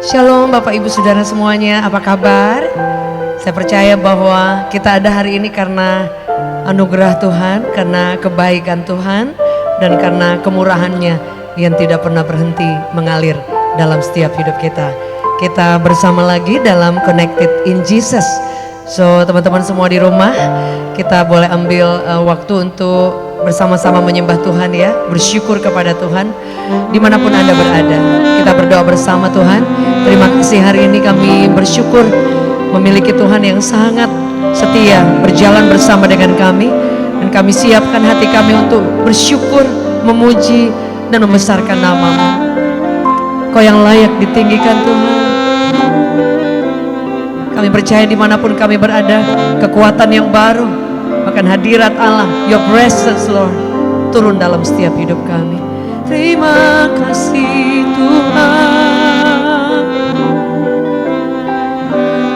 Shalom Bapak Ibu Saudara semuanya, apa kabar? Saya percaya bahwa kita ada hari ini karena anugerah Tuhan, karena kebaikan Tuhan, dan karena kemurahannya yang tidak pernah berhenti mengalir dalam setiap hidup kita. Kita bersama lagi dalam Connected in Jesus. So teman-teman semua di rumah, kita boleh ambil waktu untuk bersama-sama menyembah Tuhan ya, bersyukur kepada Tuhan dimanapun Anda berada. Kita berdoa bersama Tuhan. Terima kasih hari ini kami bersyukur memiliki Tuhan yang sangat setia berjalan bersama dengan kami. Dan kami siapkan hati kami untuk bersyukur, memuji dan membesarkan nama-Mu. Kau yang layak ditinggikan Tuhan. Kami percaya dimanapun kami berada, kekuatan yang baru, bahkan hadirat Allah, Your presence Lord, turun dalam setiap hidup kami. Terima kasih Tuhan,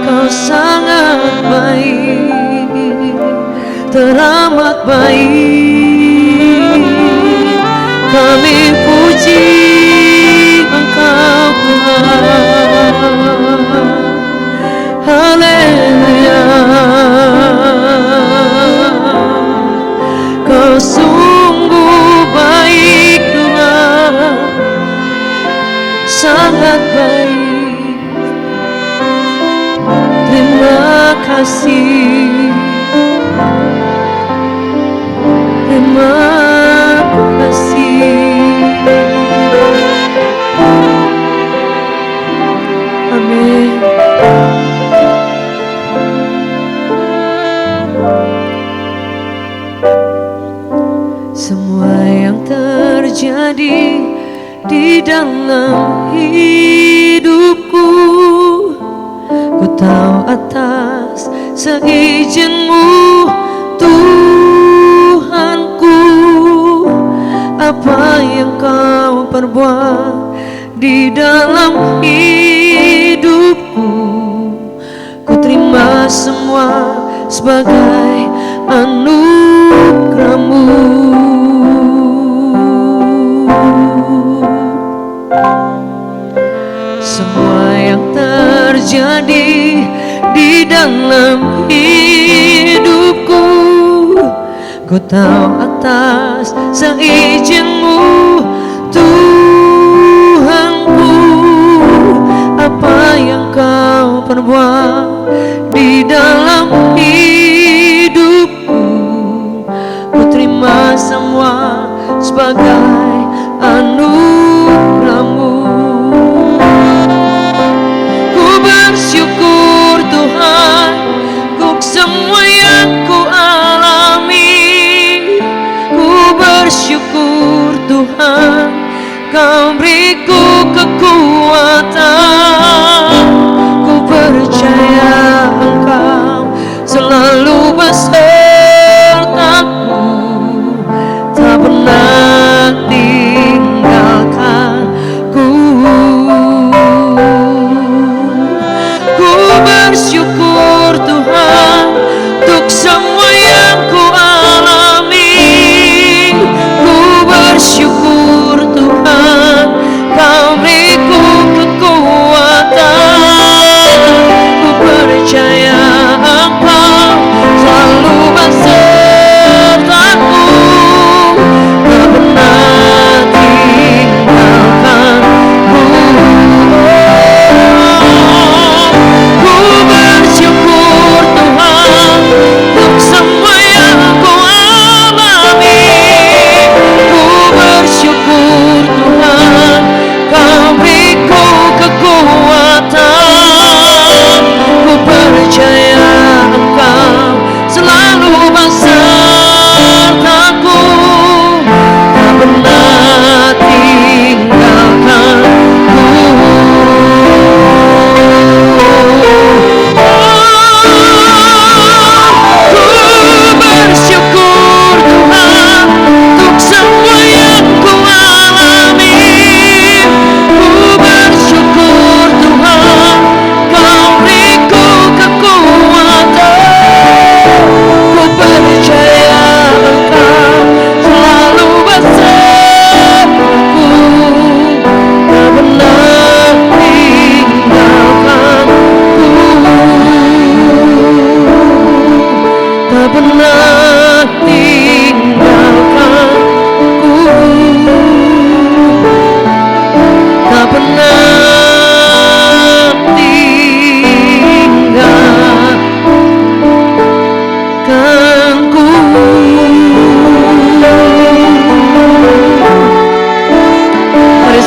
Kau sangat baik, teramat baik. Kami puji Engkau Tuhan. Haleluya, Kau sungguh baik Tuhan, sangat baik. Terima kasih, terima kasih. Amin. Semua yang terjadi di dalam hidupku, ku tahu atas seizin-Mu Tuhanku. Apa yang Kau perbuat di dalam hidupku, ku terima semua sebagai anugerah-Mu. Semua yang terjadi di dalam hidupku, ku tahu atas seizin-Mu Tuhanku. Apa yang Kau perbuat di dalam hidupku, ku terima semua sebagai anugerah-Mu. Ku bersyukur Tuhan untuk semua yang ku alami. Ku bersyukur Tuhan, Kau beriku kekuatan. Ku percaya Engkau selalu besertaku, tak pernah tinggalkanku. Ku bersyukur Tuhan untuk semua yang ku alami. Ku bersyukur Tuhan, Kau beriku kekuatan.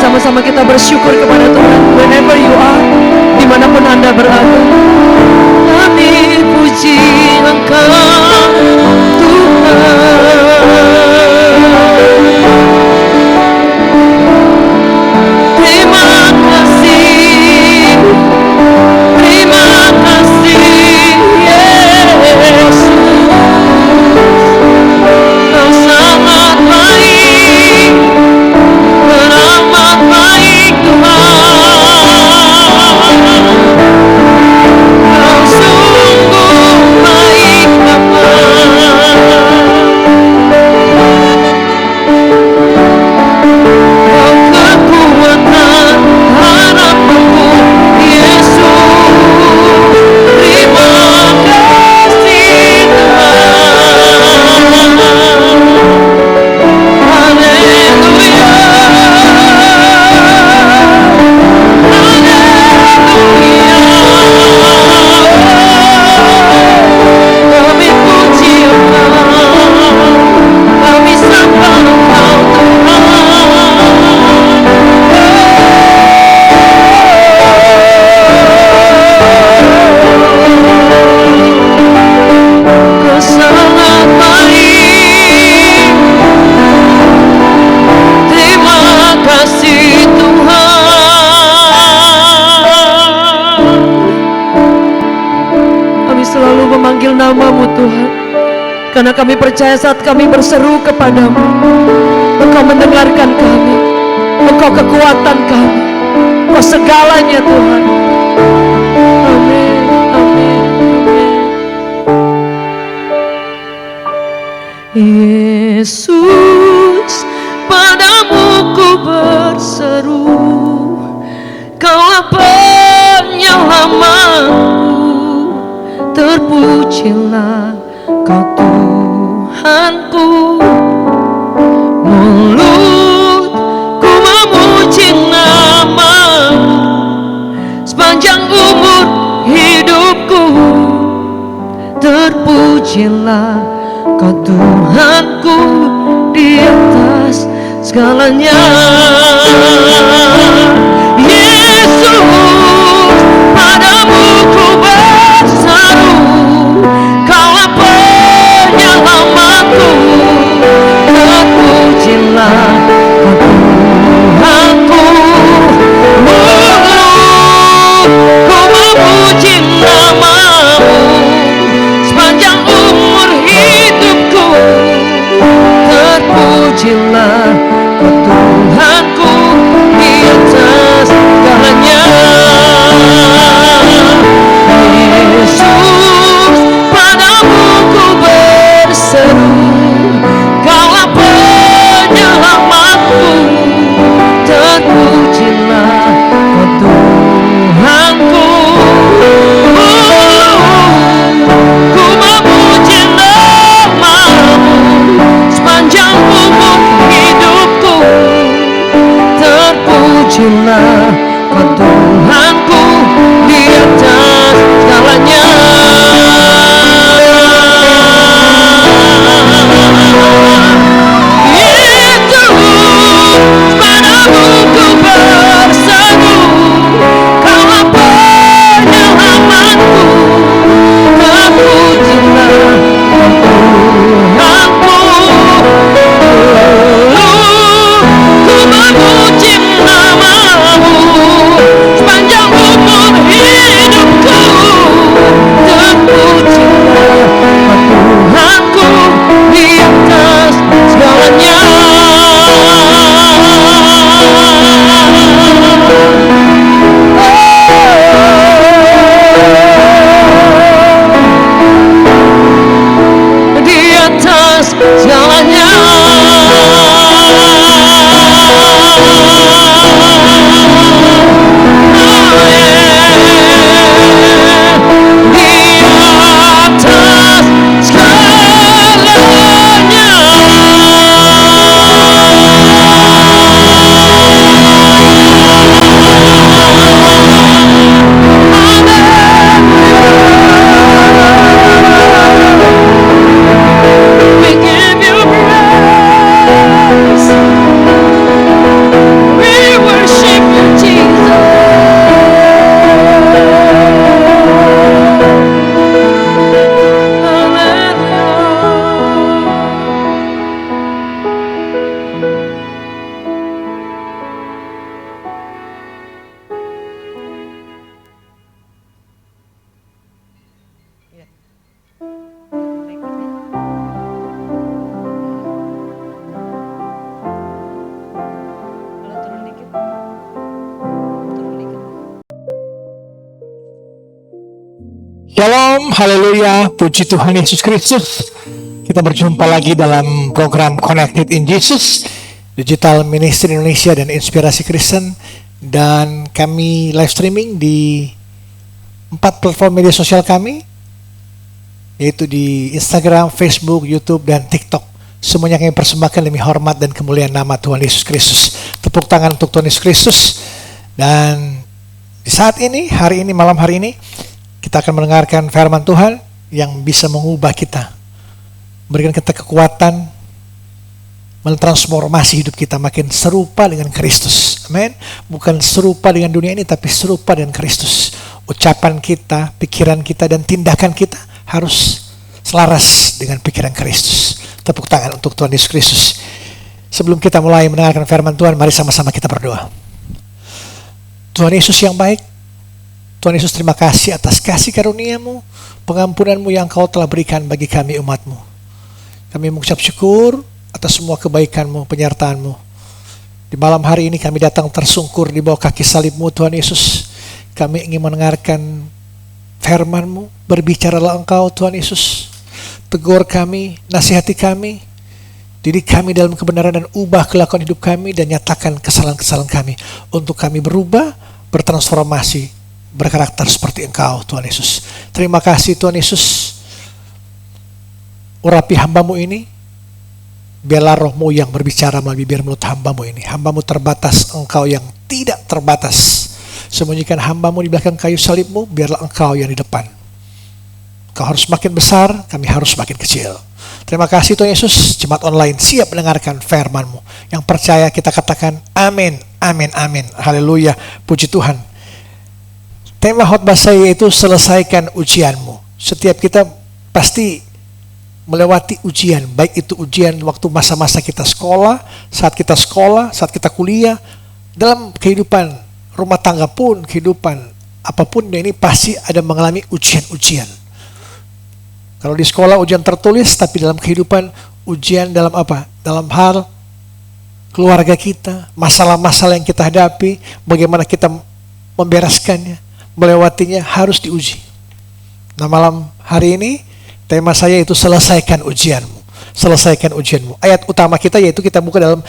sama-sama kita bersyukur kepada Tuhan. Whenever you are, dimanapun Anda berada, kami puji Engkau Tuhan. Terima kasih, terima kasih Yesus. Kau sangat baik, teramat baik Tuhan. Kau sungguh baik Bapa. Kau kekuatan harapanku Yesus. Terima kasih Tuhan. Haleluya, haleluya. Kami puji Engkau, kami sembah Engkau Tuhan. Kau sangat baik. Terima kasih Tuhan. Kami selalu memanggil nama-Mu Tuhan, karena kami percaya saat kami berseru kepadamu, Engkau mendengarkan kami. Engkau kekuatan kami, Engkau segalanya Tuhan. Amin, amin, amin. Yesus, padamu ku berseru, Kaulah penyelamatku. Terpujilah Kau Tuhanku. Mulutku memuji nama-Mu sepanjang umur hidupku. Terpujilah Kau Tuhanku di atas segalanya. Yesus, padamu ku berseru, Kaulah penyelamatku. Terpujilah Kau Tuhanku. Mulutku memuji nama-Mu sepanjang umur hidupku. Terpujilah Kau Tuhanku di atas segalanya. Yesus, padamu ku berseru, Kaulah penyelamatku. Terpujilah Kau Tuhanku. Ku memuji nama-Mu sepanjang umur hidupku. Terpujilah Kau Tuhanku di atas segalanya. Yesus, padamu ku berseru, Kaulah penyelamatku. Terpujilah Kau Tuhanku. Ku memuji nama-Mu Shalom, haleluya, puji Tuhan Yesus Kristus. Kita berjumpa lagi dalam program Connected in Jesus, Digital Ministry Indonesia dan Inspirasi Kristen. Dan kami live streaming di 4 platform media sosial kami, yaitu di Instagram, Facebook, YouTube, dan TikTok. Semuanya kami persembahkan demi hormat dan kemuliaan nama Tuhan Yesus Kristus. Tepuk tangan untuk Tuhan Yesus Kristus. Dan di saat ini, hari ini, malam hari ini, kita akan mendengarkan firman Tuhan yang bisa mengubah kita, memberikan kita kekuatan, mentransformasi hidup kita makin serupa dengan Kristus. Amin. Bukan serupa dengan dunia ini, tapi serupa dengan Kristus. Ucapan kita, pikiran kita, dan tindakan kita harus selaras dengan pikiran Kristus. Tepuk tangan untuk Tuhan Yesus Kristus. Sebelum kita mulai mendengarkan firman Tuhan, mari sama-sama kita berdoa. Tuhan Yesus yang baik, Tuhan Yesus, terima kasih atas kasih karunia-Mu, pengampunan-Mu yang Kau telah berikan bagi kami umat-Mu. Kami mengucap syukur atas semua kebaikan-Mu, penyertaan-Mu. Di malam hari ini kami datang tersungkur di bawah kaki salib-Mu, Tuhan Yesus. Kami ingin mendengarkan firman-Mu, berbicaralah Engkau, Tuhan Yesus. Tegur kami, nasihati kami, didik kami dalam kebenaran dan ubah kelakuan hidup kami dan nyatakan kesalahan-kesalahan kami untuk kami berubah, bertransformasi, berkarakter seperti Engkau, Tuhan Yesus. Terima kasih Tuhan Yesus. Urapi hamba-Mu ini, biarlah Roh-Mu yang berbicara melalui bibir mulut hamba-Mu ini. Hamba-Mu terbatas, Engkau yang tidak terbatas. Sembunyikan hamba-Mu di belakang kayu salib-Mu, biarlah Engkau yang di depan. Engkau harus makin besar, kami harus makin kecil. Terima kasih Tuhan Yesus. Jemaat online siap mendengarkan firman-Mu. Yang percaya kita katakan amin, amin, amin. Haleluya, puji Tuhan. Tema khotbah saya yaitu selesaikan ujianmu. Setiap kita pasti melewati ujian, baik itu ujian waktu masa-masa kita sekolah, saat kita kuliah, dalam kehidupan rumah tangga pun, kehidupan apapun ini pasti ada mengalami ujian-ujian. Kalau di sekolah ujian tertulis, tapi dalam kehidupan ujian dalam apa? Dalam hal keluarga kita, masalah-masalah yang kita hadapi, bagaimana kita membereskannya, melewatinya, harus diuji. Nah, malam hari ini tema saya itu selesaikan ujianmu. Selesaikan ujianmu. Ayat utama kita yaitu kita buka dalam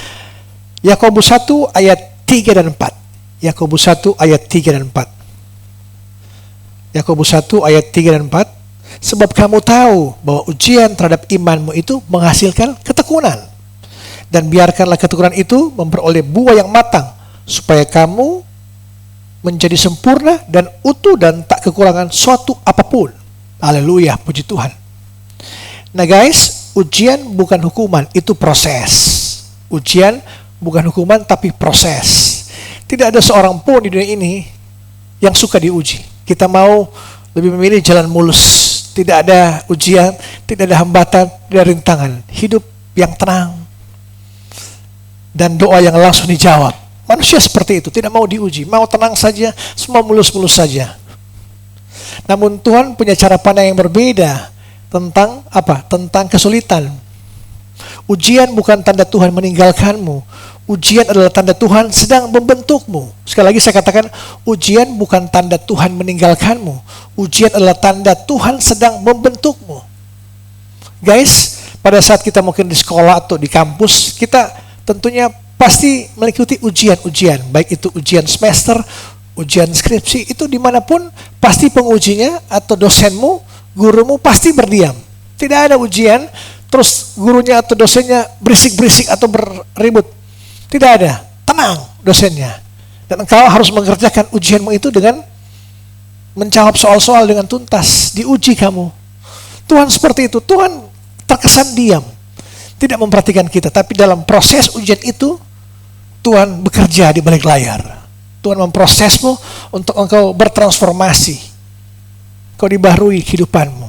Yakobus 1 ayat 3 dan 4. Yakobus 1 ayat 3 dan 4. Yakobus 1 ayat 3 dan 4. Sebab kamu tahu bahwa ujian terhadap imanmu itu menghasilkan ketekunan. Dan biarkanlah ketekunan itu memperoleh buah yang matang, supaya kamu menjadi sempurna dan utuh dan tak kekurangan suatu apapun. Haleluya, puji Tuhan. Nah guys, ujian bukan hukuman, itu proses. Ujian bukan hukuman tapi proses. Tidak ada seorang pun di dunia ini yang suka diuji. Kita mau lebih memilih jalan mulus. Tidak ada ujian, tidak ada hambatan, tidak ada rintangan. Hidup yang tenang dan doa yang langsung dijawab. Manusia seperti itu, tidak mau diuji, mau tenang saja, semua mulus-mulus saja. Namun Tuhan punya cara pandang yang berbeda tentang apa? Tentang kesulitan. Ujian bukan tanda Tuhan meninggalkanmu. Ujian adalah tanda Tuhan sedang membentukmu. Sekali lagi saya katakan, ujian bukan tanda Tuhan meninggalkanmu. Ujian adalah tanda Tuhan sedang membentukmu. Guys, pada saat kita mungkin di sekolah atau di kampus, kita tentunya pasti mengikuti ujian-ujian, baik itu ujian semester, ujian skripsi, itu dimanapun pasti pengujinya atau dosenmu, gurumu pasti berdiam. Tidak ada ujian, terus gurunya atau dosennya berisik-berisik atau berribut. Tidak ada, tenang dosennya. Dan engkau harus mengerjakan ujianmu itu dengan menjawab soal-soal dengan tuntas, diuji kamu. Tuhan seperti itu, Tuhan terkesan diam, tidak memperhatikan kita, tapi dalam proses ujian itu, Tuhan bekerja di balik layar. Tuhan memprosesmu untuk engkau bertransformasi. Kau dibaharui kehidupanmu.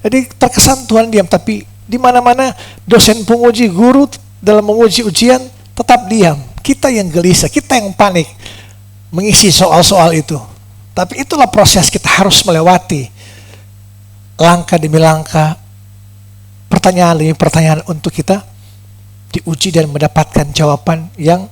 Jadi terkesan Tuhan diam, tapi di mana-mana dosen penguji, guru dalam menguji ujian tetap diam. Kita yang gelisah, kita yang panik mengisi soal-soal itu. Tapi itulah proses kita harus melewati. Langkah demi langkah, pertanyaan demi pertanyaan untuk kita diuji dan mendapatkan jawaban yang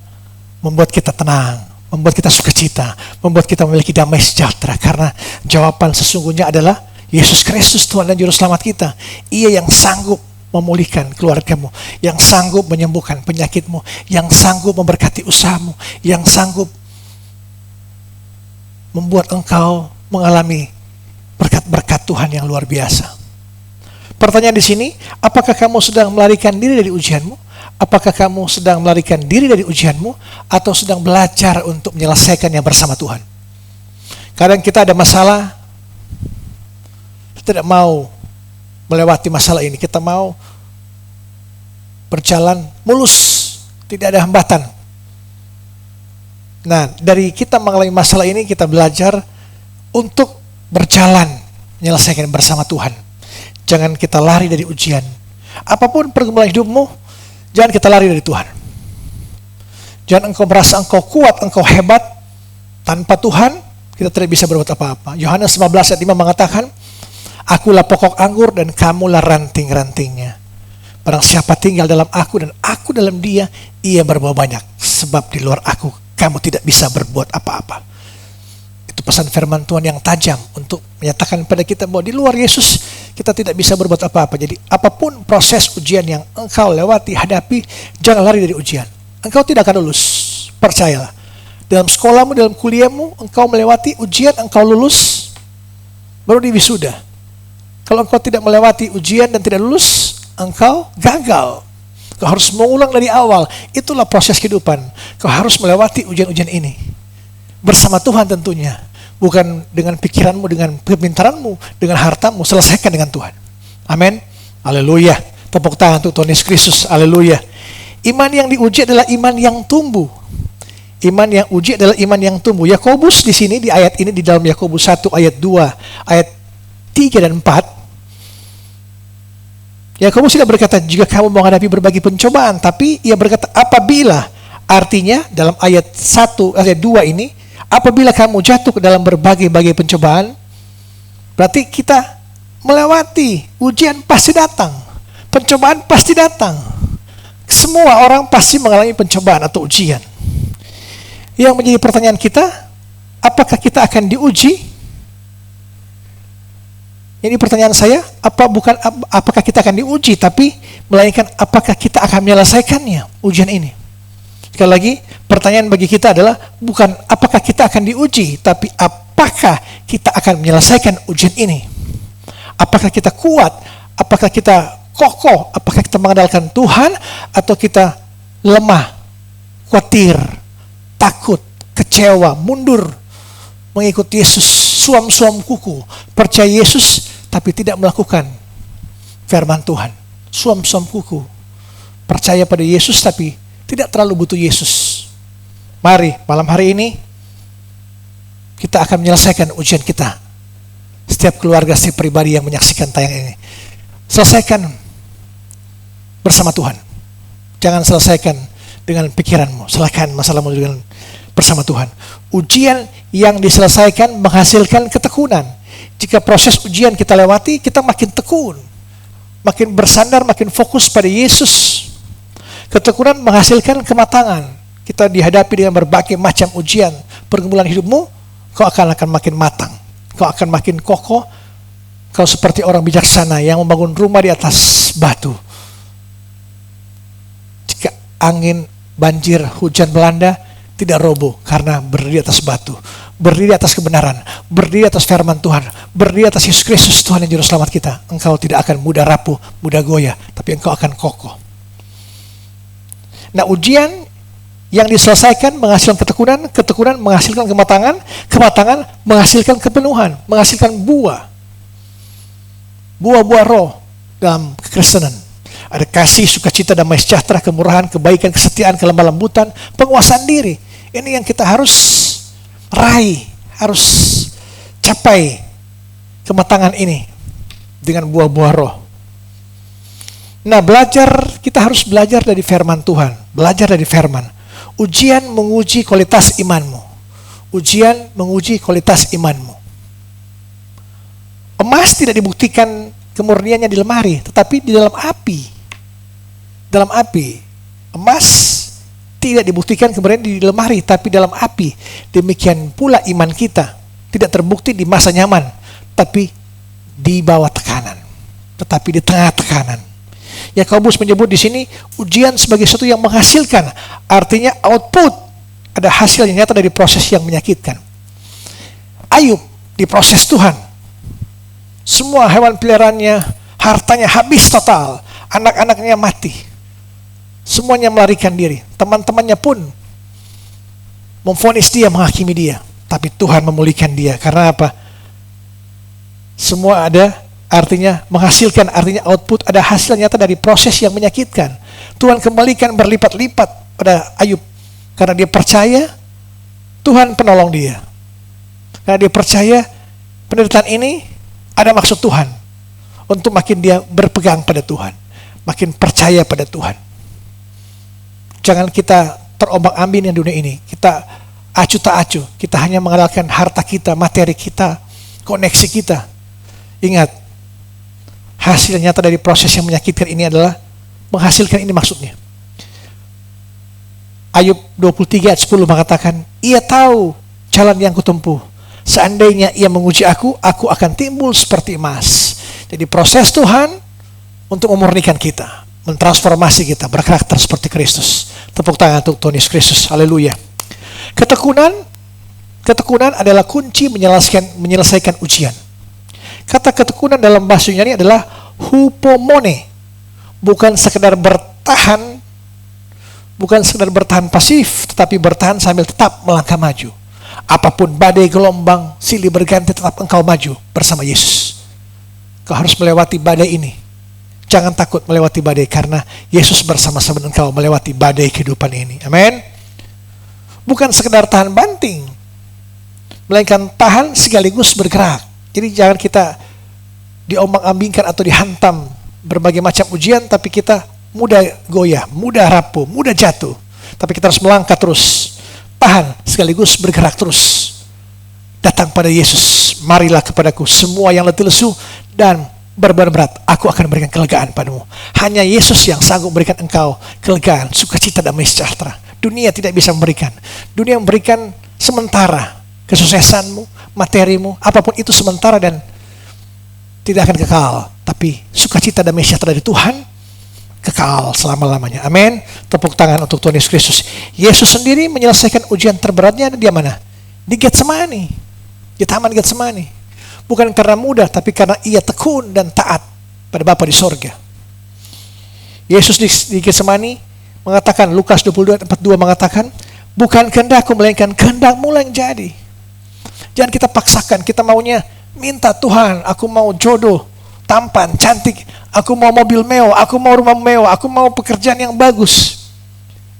membuat kita tenang, membuat kita sukacita, membuat kita memiliki damai sejahtera. Karena jawaban sesungguhnya adalah Yesus Kristus, Tuhan dan Juru Selamat kita. Ia yang sanggup memulihkan keluargamu, yang sanggup menyembuhkan penyakitmu, yang sanggup memberkati usahamu, yang sanggup membuat engkau mengalami berkat-berkat Tuhan yang luar biasa. Pertanyaan di sini, apakah kamu sedang melarikan diri dari ujianmu? Apakah kamu sedang melarikan diri dari ujianmu atau sedang belajar untuk menyelesaikannya bersama Tuhan? Kadang kita ada masalah, kita tidak mau melewati masalah ini. Kita mau berjalan mulus, tidak ada hambatan. Nah, dari kita mengalami masalah ini, kita belajar untuk berjalan menyelesaikan bersama Tuhan. Jangan kita lari dari ujian. Apapun pergumulan hidupmu, jangan kita lari dari Tuhan. Jangan engkau merasa engkau kuat, engkau hebat. Tanpa Tuhan, kita tidak bisa berbuat apa-apa. Yohanes 15 ayat 5 mengatakan, Akulah pokok anggur dan kamulah ranting-rantingnya. Barang siapa tinggal dalam aku dan aku dalam dia, ia berbuah banyak. Sebab di luar aku, kamu tidak bisa berbuat apa-apa. Itu pesan firman Tuhan yang tajam untuk menyatakan pada kita bahwa di luar Yesus kita tidak bisa berbuat apa-apa. Jadi apapun proses ujian yang engkau lewati, hadapi, jangan lari dari ujian. Engkau tidak akan lulus, percayalah. Dalam sekolahmu, dalam kuliahmu, engkau melewati ujian, engkau lulus, baru di wisuda. Kalau engkau tidak melewati ujian dan tidak lulus, engkau gagal. Kau harus mengulang dari awal. Itulah proses kehidupan. Kau harus melewati ujian-ujian ini bersama Tuhan tentunya. Bukan dengan pikiranmu, dengan kepintaranmu, dengan hartamu. Selesaikan dengan Tuhan. Amin. Haleluya. Tepuk tangan untuk Tuhan Yesus Kristus. Haleluya. Iman yang diuji adalah iman yang tumbuh. Iman yang uji adalah iman yang tumbuh. Yakobus di sini, di ayat ini, di dalam Yakobus 1 ayat 2, ayat 3 dan 4. Yakobus tidak berkata jika kamu menghadapi berbagai pencobaan, tapi ia berkata apabila, artinya dalam ayat 1, ayat 2 ini, apabila kamu jatuh ke dalam berbagai-bagai pencobaan, berarti kita melewati ujian pasti datang, pencobaan pasti datang. Semua orang pasti mengalami pencobaan atau ujian. Yang menjadi pertanyaan kita, apakah kita akan diuji? Ini pertanyaan saya, apakah kita akan diuji, tapi melainkan apakah kita akan menyelesaikannya, ujian ini. Sekali lagi, pertanyaan bagi kita adalah bukan apakah kita akan diuji, tapi apakah kita akan menyelesaikan ujian ini. Apakah kita kuat, apakah kita kokoh, apakah kita mengandalkan Tuhan, atau kita lemah, khawatir, takut, kecewa, mundur, mengikut Yesus, suam-suam kuku, percaya Yesus, tapi tidak melakukan firman Tuhan. Suam-suam kuku, percaya pada Yesus, tapi tidak terlalu butuh Yesus. Mari, malam hari ini, kita akan menyelesaikan ujian kita. Setiap keluarga, setiap pribadi yang menyaksikan tayang ini. Selesaikan bersama Tuhan. Jangan selesaikan dengan pikiranmu. Selesaikan masalahmu dengan bersama Tuhan. Ujian yang diselesaikan menghasilkan ketekunan. Jika proses ujian kita lewati, kita makin tekun, makin bersandar, makin fokus pada Yesus. Ketekunan menghasilkan kematangan. Kita dihadapi dengan berbagai macam ujian, pergumulan hidupmu, kau akan makin matang. Kau akan makin kokoh. Kau seperti orang bijaksana yang membangun rumah di atas batu. Jika angin, banjir, hujan melanda, tidak roboh karena berdiri atas batu, berdiri atas kebenaran, berdiri atas firman Tuhan, berdiri atas Yesus Kristus Tuhan yang Juru Selamat kita. Engkau tidak akan mudah rapuh, mudah goyah, tapi engkau akan kokoh. Nah, ujian yang diselesaikan menghasilkan ketekunan, ketekunan menghasilkan kematangan, kematangan menghasilkan kepenuhan, menghasilkan buah-buah roh dalam kekristenan. Ada kasih, sukacita, damai sejahtera, kemurahan, kebaikan, kesetiaan, kelemah lembutan, penguasaan diri. Ini yang kita harus raih, harus capai kematangan ini dengan buah-buah roh. Nah, kita harus belajar dari firman Tuhan, belajar dari firman. Ujian menguji kualitas imanmu. Ujian menguji kualitas imanmu. Emas tidak dibuktikan kemurniannya di lemari, tetapi di dalam api. Dalam api, emas tidak dibuktikan kemudian di lemari, tapi dalam api. Demikian pula iman kita tidak terbukti di masa nyaman, tapi di bawah tekanan, tetapi di tengah tekanan. Yakobus menyebut di sini ujian sebagai sesuatu yang menghasilkan, artinya output, ada hasil yang nyata dari proses yang menyakitkan. Ayub diproses Tuhan, semua hewan peliharaannya, hartanya habis total, anak-anaknya mati, semuanya melarikan diri, teman-temannya pun memvonis dia, menghakimi dia, tapi Tuhan memulihkan dia. Karena apa? Semua ada, artinya menghasilkan, artinya output, ada hasil nyata dari proses yang menyakitkan. Tuhan kembalikan berlipat-lipat pada Ayub, karena dia percaya Tuhan penolong dia. Karena dia percaya penderitaan ini ada maksud Tuhan, untuk makin dia berpegang pada Tuhan, makin percaya pada Tuhan. Jangan kita terombang-ambing yang dunia ini, kita acuh tak acuh, kita hanya mengandalkan harta kita, materi kita, koneksi kita. Ingat, hasil nyata dari proses yang menyakitkan ini adalah menghasilkan, ini maksudnya. Ayub 23 ayat 10 mengatakan, ia tahu jalan yang kutempuh, seandainya ia menguji aku akan timbul seperti emas. Jadi proses Tuhan untuk memurnikan kita, mentransformasi kita, berkarakter seperti Kristus. Tepuk tangan untuk Tuhan Yesus Kristus, haleluya. Ketekunan adalah kunci menyelesaikan ujian. Kata ketekunan dalam bahasa Yunani adalah hupomone, bukan sekedar bertahan, bukan sekedar bertahan pasif, tetapi bertahan sambil tetap melangkah maju. Apapun badai, gelombang, silih berganti, tetap engkau maju bersama Yesus. Kau harus melewati badai ini. Jangan takut melewati badai, karena Yesus bersama-sama dengan engkau melewati badai kehidupan ini. Amin. Bukan sekedar tahan banting, melainkan tahan sekaligus bergerak. Jadi jangan kita diombang-ambingkan atau dihantam berbagai macam ujian, tapi kita mudah goyah, mudah rapuh, mudah jatuh. Tapi kita harus melangkah terus, tahan sekaligus bergerak terus. Datang pada Yesus, marilah kepadaku semua yang letih lesu dan berbeban berat, aku akan memberikan kelegaan padamu. Hanya Yesus yang sanggup memberikan engkau kelegaan, sukacita, damai sejahtera. Dunia tidak bisa memberikan. Dunia memberikan sementara, kesuksesanmu, materimu, apapun itu sementara dan tidak akan kekal. Tapi sukacita, damai sejahtera dari Tuhan kekal selama-lamanya. Amin. Tepuk tangan untuk Tuhan Yesus Kristus. Yesus sendiri menyelesaikan ujian terberatnya di mana? Di Getsemani, di taman Getsemani. Bukan karena mudah, tapi karena ia tekun dan taat pada Bapa di sorga. Yesus di Getsemani mengatakan, Lukas 22:42 mengatakan, bukan kehendakku melainkan kehendakmu yang jadi. Jangan kita paksakan, kita maunya minta Tuhan, aku mau jodoh, tampan, cantik, aku mau mobil mewah, aku mau rumah mewah, aku mau pekerjaan yang bagus.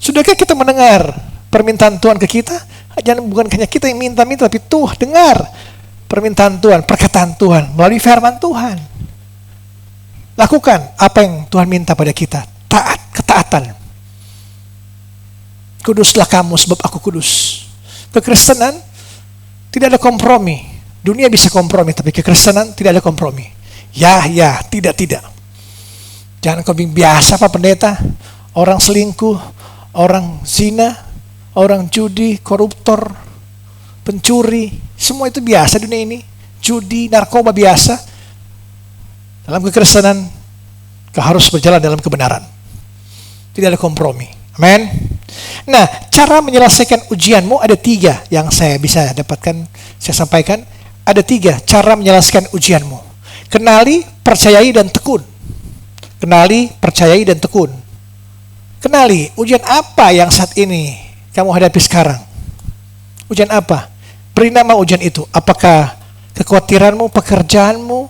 Sudahkah kita mendengar permintaan Tuhan ke kita? Jangan, bukan hanya kita yang minta-minta, tapi Tuhan dengar permintaan Tuhan, perkataan Tuhan melalui firman Tuhan. Lakukan apa yang Tuhan minta pada kita. Taat, ketaatan. Kuduslah kamu sebab aku kudus. Kekristenan tidak ada kompromi. Dunia bisa kompromi, tapi kekristenan tidak ada kompromi. Ya, tidak. Jangan kau biasa Pak Pendeta, orang selingkuh, orang zina, orang judi, koruptor, pencuri, semua itu biasa dunia ini. Judi, narkoba biasa. Dalam kekristenan, kau harus berjalan dalam kebenaran. Tidak ada kompromi. Amin. Nah, cara menyelesaikan ujianmu ada 3 yang saya bisa dapatkan, saya sampaikan. Ada 3 cara menyelesaikan ujianmu. Kenali, percayai, dan tekun. Kenali, percayai, dan tekun. Kenali, ujian apa yang saat ini kamu hadapi sekarang? Ujian apa? Beri nama ujian itu. Apakah kekhawatiranmu, pekerjaanmu,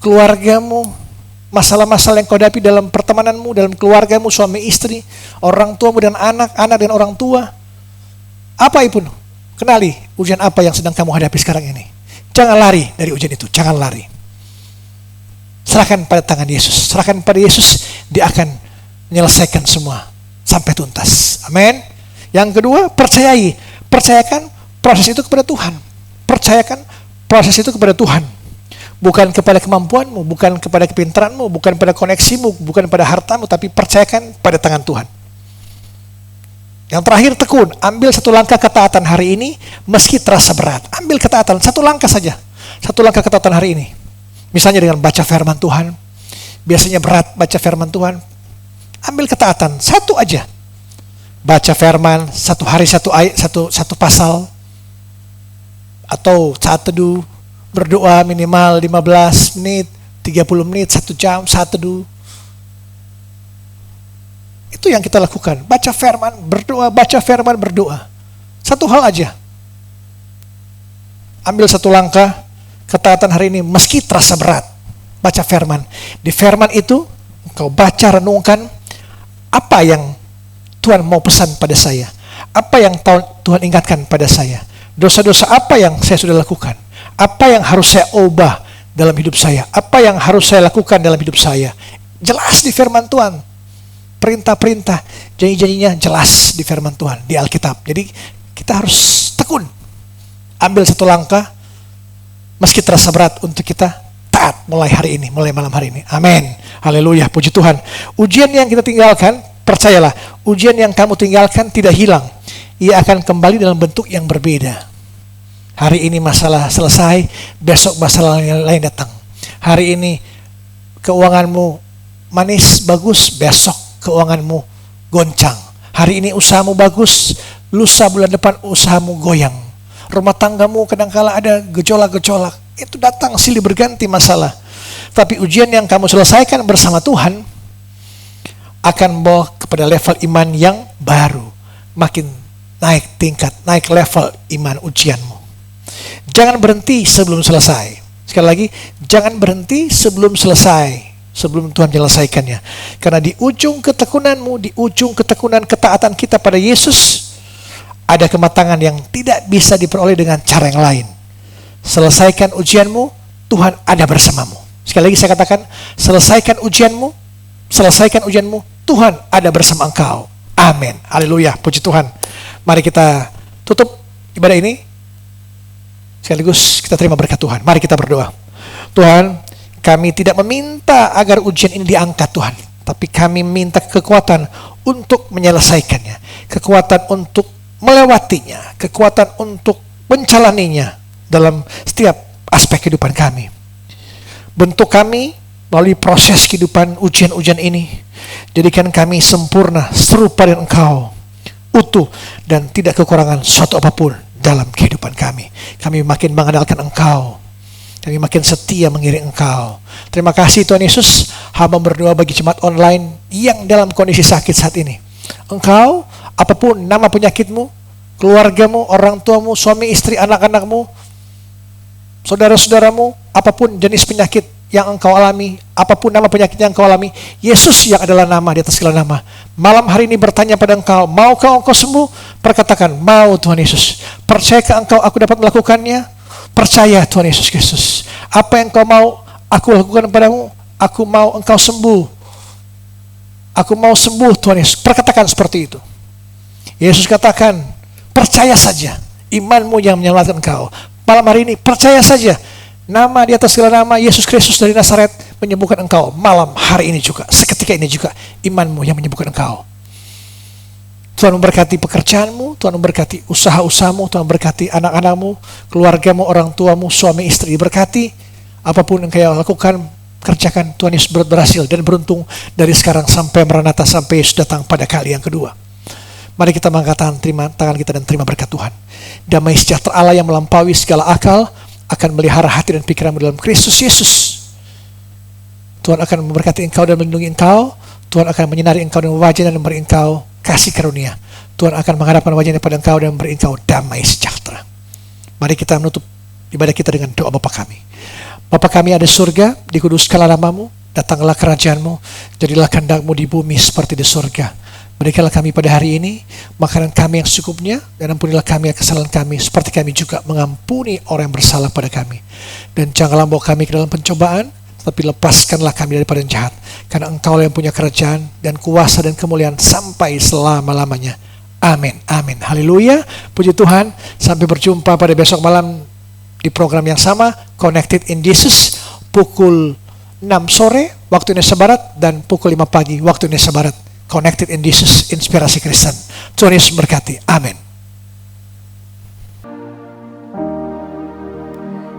keluargamu, masalah-masalah yang kau hadapi dalam pertemananmu, dalam keluargamu, suami istri, orang tuamu dan anak dan orang tua. Apa itu? Kenali ujian apa yang sedang kamu hadapi sekarang ini. Jangan lari dari ujian itu, jangan lari. Serahkan pada tangan Yesus. Serahkan pada Yesus, dia akan menyelesaikan semua sampai tuntas. Amin. Yang kedua, percayai. Percayakan proses itu kepada Tuhan. Percayakan proses itu kepada Tuhan. Bukan kepada kemampuanmu, bukan kepada kepintaranmu, bukan pada koneksimu, bukan pada hartamu, tapi percayakan pada tangan Tuhan. Yang terakhir, tekun. Ambil satu langkah ketaatan hari ini, meski terasa berat. Ambil ketaatan, satu langkah saja. Satu langkah ketaatan hari ini. Misalnya dengan baca firman Tuhan. Biasanya berat baca firman Tuhan. Ambil ketaatan, satu aja. Baca firman, satu hari satu ayat, satu pasal. Atau saat teduh, berdoa minimal 15 menit, 30 menit, 1 jam, saat teduh. Itu yang kita lakukan. Baca firman, berdoa, baca firman, berdoa. Satu hal aja. Ambil satu langkah ketaatan hari ini meski terasa berat. Baca firman. Di firman itu engkau baca, renungkan apa yang Tuhan mau pesan pada saya. Apa yang Tuhan ingatkan pada saya. Dosa-dosa apa yang saya sudah lakukan. Apa yang harus saya ubah dalam hidup saya. Apa yang harus saya lakukan dalam hidup saya. Jelas di firman Tuhan. Perintah-perintah, janji-janjinya jelas di firman Tuhan, di Alkitab. Jadi kita harus tekun. Ambil satu langkah, meski terasa berat untuk kita taat mulai hari ini, mulai malam hari ini. Amin. Haleluya, puji Tuhan. Ujian yang kita tinggalkan, percayalah, ujian yang kamu tinggalkan tidak hilang. Ia akan kembali dalam bentuk yang berbeda. Hari ini masalah selesai, besok masalah yang lain datang. Hari ini keuanganmu manis, bagus, besok keuanganmu goncang. Hari ini usahamu bagus, lusa bulan depan usahamu goyang. Rumah tanggamu kadangkala ada gejolak-gejolak. Itu datang silih berganti masalah. Tapi ujian yang kamu selesaikan bersama Tuhan akan membawa kepada level iman yang baru. Makin naik tingkat, naik level iman ujianmu. Jangan berhenti sebelum selesai. Sekali lagi, jangan berhenti sebelum selesai. Sebelum Tuhan menyelesaikannya. Karena di ujung ketekunanmu, di ujung ketekunan ketaatan kita pada Yesus, ada kematangan yang tidak bisa diperoleh dengan cara yang lain. Selesaikan ujianmu, Tuhan ada bersamamu. Sekali lagi saya katakan, selesaikan ujianmu, Tuhan ada bersama engkau. Amin. Haleluya, puji Tuhan. Mari kita tutup ibadah ini. Sekaligus kita terima berkat Tuhan. Mari kita berdoa. Tuhan, kami tidak meminta agar ujian ini diangkat Tuhan, tapi kami minta kekuatan untuk menyelesaikannya, kekuatan untuk melewatinya, kekuatan untuk menjalaninya dalam setiap aspek kehidupan kami. Bentuk kami melalui proses kehidupan ujian-ujian ini, jadikan kami sempurna serupa dengan Engkau, utuh dan tidak kekurangan suatu apapun dalam kehidupan kami. Kami makin mengandalkan Engkau. Kami makin setia mengiring Engkau. Terima kasih Tuhan Yesus. Hamba berdoa bagi jemaat online yang dalam kondisi sakit saat ini. Engkau, apapun nama penyakitmu, keluargamu, orang tuamu, suami, istri, anak-anakmu, saudara-saudaramu, apapun jenis penyakit yang engkau alami, apapun nama penyakit yang engkau alami, Yesus yang adalah nama di atas segala nama. Malam hari ini bertanya pada engkau, maukah engkau sembuh? Perkatakan, mau Tuhan Yesus. Percayakah engkau aku dapat melakukannya? Percaya Tuhan Yesus Kristus. Apa yang kau mau aku lakukan padamu, aku mau engkau sembuh. Aku mau sembuh Tuhan Yesus. Perkatakan seperti itu. Yesus katakan, percaya saja. Imanmu yang menyelamatkan engkau. Malam hari ini percaya saja. Nama di atas segala nama, Yesus Kristus dari Nazaret menyembuhkan engkau. Malam hari ini juga, seketika ini juga, imanmu yang menyembuhkan engkau. Tuhan memberkati pekerjaanmu, Tuhan memberkati usaha-usahamu, Tuhan memberkati anak-anakmu, keluargamu, orang tuamu, suami, istri. Berkati apapun yang kau lakukan, kerjakan, Tuhan Yesus berhasil dan beruntung dari sekarang sampai Maranatha, sampai Yesus datang pada kali yang kedua. Mari kita mengangkat tangan kita dan terima berkat Tuhan. Damai sejahtera Allah yang melampaui segala akal akan melihara hati dan pikiranmu dalam Kristus Yesus. Tuhan akan memberkati engkau dan melindungi engkau. Tuhan akan menyinari engkau dengan wajah dan memberi engkau kasih karunia. Tuhan akan menghadapkan wajahnya pada engkau dan memberi engkau damai sejahtera. Mari kita menutup ibadah kita dengan doa Bapa kami. Bapa kami ada surga, dikuduskanlah namamu, datanglah kerajaanmu, jadilah kehendakmu di bumi seperti di surga. Berikanlah kami pada hari ini makanan kami yang secukupnya, dan ampunilah kami kesalahan kami seperti kami juga mengampuni orang yang bersalah pada kami. Dan janganlah bawa kami ke dalam pencobaan, tapi lepaskanlah kami daripada yang jahat. Karena Engkau yang punya kerajaan dan kuasa dan kemuliaan sampai selama-lamanya. Amin, amin, haleluya, puji Tuhan. Sampai berjumpa pada besok malam di program yang sama, Connected in Jesus, pukul 6 sore waktu Indonesia Barat dan pukul 5 pagi waktu Indonesia Barat. connected in Jesus Inspirasi Kristen. Tuhan Yesus memberkati. Amin.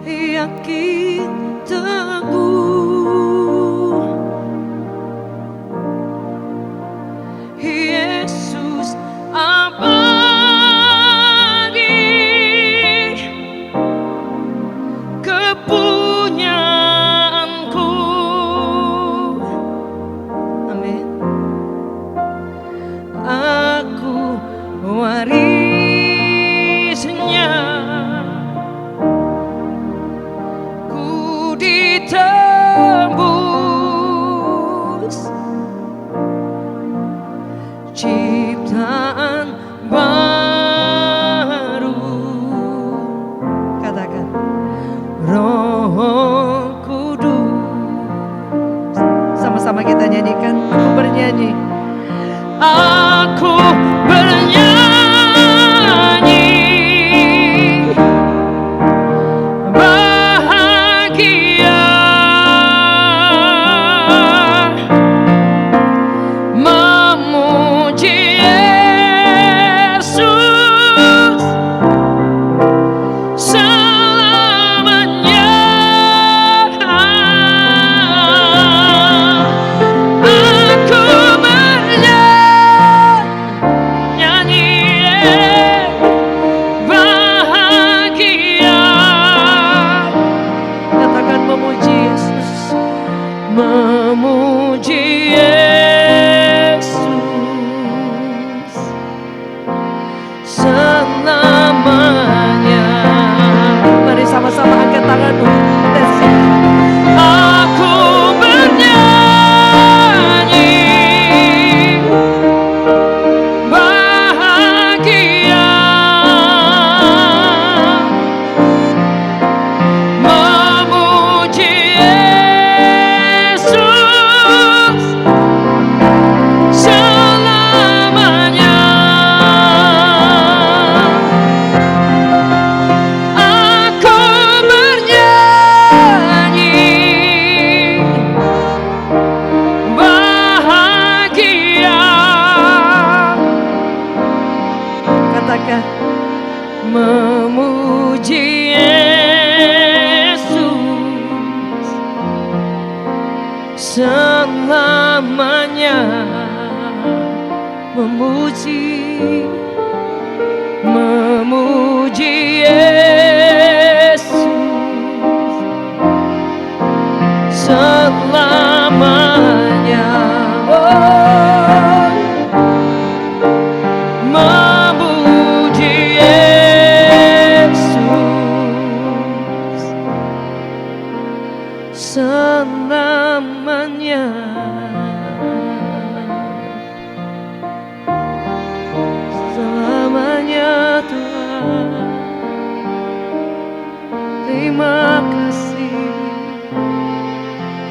Yakin teguh Yesus abadi, kepunyaanku. Amin. Aku warisnya, ku ditebus, ciptaan baru. Katakan, Roh Kudus. Sama-sama kita nyanyikan. Aku bernyanyi. Aku bernyanyi bahagia, memuji Yesus selamanya. Aku bahagia, katakan memuji Yesus, memuji Yesus selamanya. Mari sama-sama angkat tanganmu. Let's sing. Aku bernyanyi bahagia, memuji Yesus selamanya. Aku bernyanyi bahagia, katakan memuji Yesus selamanya. Memuji, memuji Yesus selamanya. Oh, memuji Yesus selamanya. Selamanya Tuhan. Terima kasih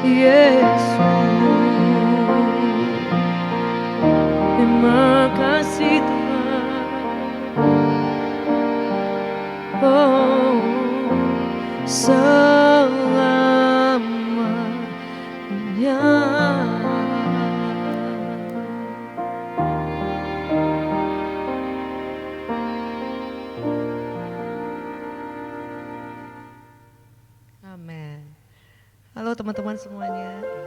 Yesus. Terima kasih Tuhan. Oh, selamanya. Amin. Halo teman-teman semuanya.